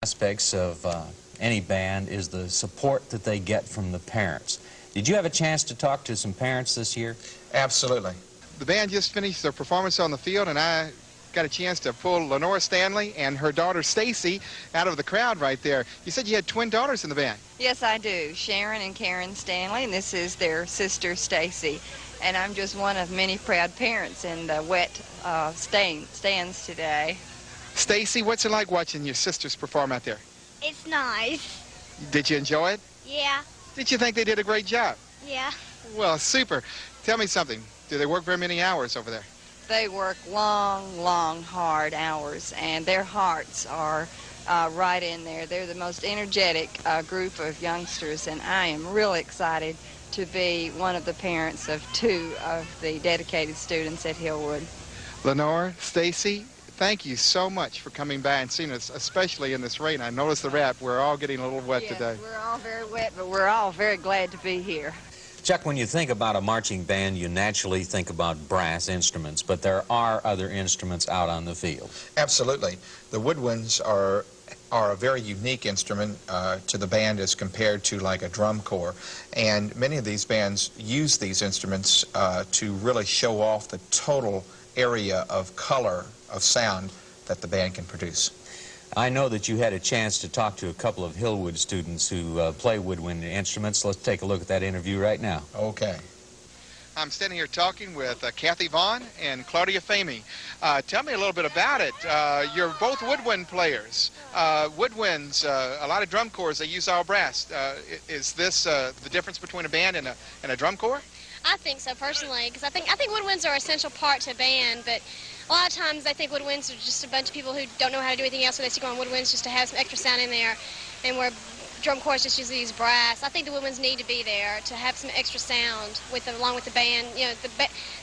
aspects of any band is the support that they get from the parents. Did you have a chance to talk to some parents this year? Absolutely. The band just finished their performance on the field, and I got a chance to pull Lenora Stanley and her daughter Stacy out of the crowd right there. You said you had twin daughters in the band. Yes, I do. Sharon and Karen Stanley, and this is their sister Stacy. And I'm just one of many proud parents in the wet stands today. Stacy, what's it like watching your sisters perform out there? It's nice. Did you enjoy it? Yeah. Did you think they did a great job? Yeah. Well, super. Tell me something. Do they work very many hours over there? They work long, long, hard hours, and their hearts are right in there. They're the most energetic group of youngsters, and I am really excited to be one of the parents of two of the dedicated students at Hillwood. Lenore, Stacy, thank you so much for coming by and seeing us, especially in this rain. I noticed the wrap. We're all getting a little wet today. We're all very wet, but we're all very glad to be here. Chuck, when you think about a marching band, you naturally think about brass instruments, but there are other instruments out on the field. Absolutely. The woodwinds are a very unique instrument to the band as compared to like a drum corps. And many of these bands use these instruments to really show off the total area of color of sound that the band can produce. I know that you had a chance to talk to a couple of Hillwood students who play woodwind instruments. Let's take a look at that interview right now. Okay. I'm standing here talking with Kathy Vaughn and Claudia Famey. Tell me a little bit about it. You're both woodwind players. Woodwinds, a lot of drum corps, they use all brass. Is this the difference between a band and a drum corps? I think so, personally, because I think woodwinds are an essential part to a band, but a lot of times I think woodwinds are just a bunch of people who don't know how to do anything else, so they stick on woodwinds just to have some extra sound in there, and where drum corps just usually use brass. I think the woodwinds need to be there to have some extra sound along with the band. You know,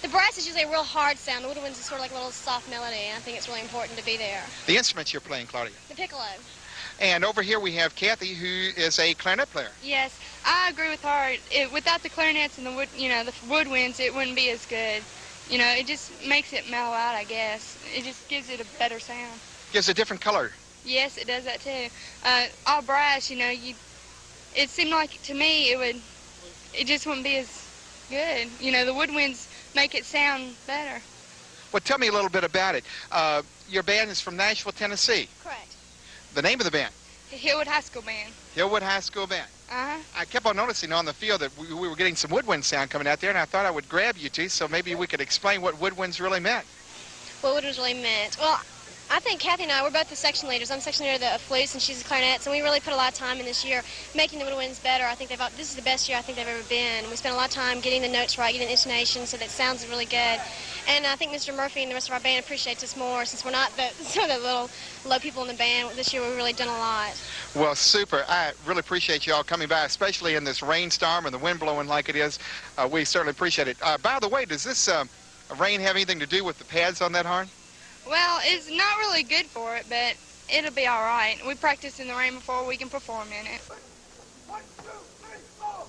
the brass is usually a real hard sound. The woodwinds is sort of like a little soft melody, and I think it's really important to be there. The instruments you're playing, Claudia? The piccolo. And over here we have Kathy, who is a clarinet player. Yes, I agree with her. Without the clarinets and the woodwinds, it wouldn't be as good. You know, it just makes it mellow out, I guess. It just gives it a better sound. Gives a different color. Yes, it does that too. All brass, you know, it seemed like to me it just wouldn't be as good. You know, the woodwinds make it sound better. Well, tell me a little bit about it. Your band is from Nashville, Tennessee. Correct. The name of the band? Hillwood High School Band. Hillwood High School Band. Uh-huh. I kept on noticing on the field that we were getting some woodwind sound coming out there, and I thought I would grab you two, so maybe we could explain what woodwinds really meant. What woodwinds really meant? Well, I think Kathy and I, we're both the section leaders. I'm section leader of the flutes, and she's the clarinets, and we really put a lot of time in this year making the woodwinds better. I think this is the best year I think they've ever been. We spent a lot of time getting the notes right, getting the intonation so that it sounds really good. And I think Mr. Murphy and the rest of our band appreciates us more since we're not some of the little low people in the band. This year we've really done a lot. Well, super. I really appreciate you all coming by, especially in this rainstorm and the wind blowing like it is. We certainly appreciate it. By the way, does this rain have anything to do with the pads on that horn? Well, it's not really good for it, but it'll be all right. We practice in the rain before we can perform in it. 1, 2, 3, 4.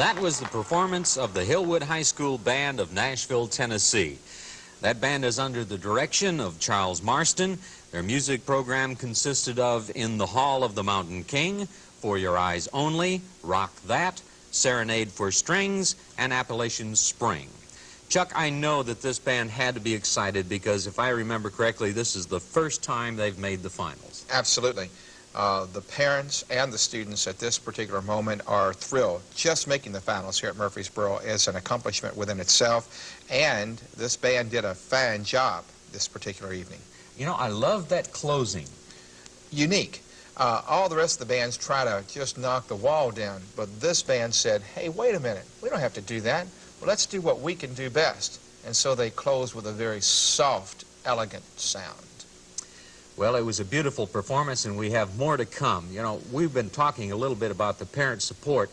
That was the performance of the Hillwood High School Band of Nashville, Tennessee. That band is under the direction of Charles Marston. Their music program consisted of In the Hall of the Mountain King, For Your Eyes Only, Rock That, Serenade for Strings, and Appalachian Spring. Chuck, I know that this band had to be excited because, if I remember correctly, this is the first time they've made the finals. Absolutely. The parents and the students at this particular moment are thrilled. Just making the finals here at Murfreesboro is an accomplishment within itself, and this band did a fine job this particular evening. You know, I love that closing. Unique. All the rest of the bands try to just knock the wall down, but this band said, hey, wait a minute, we don't have to do that. Well, let's do what we can do best. And so they closed with a very soft, elegant sound. Well, it was a beautiful performance, and we have more to come. You know, we've been talking a little bit about the parent support.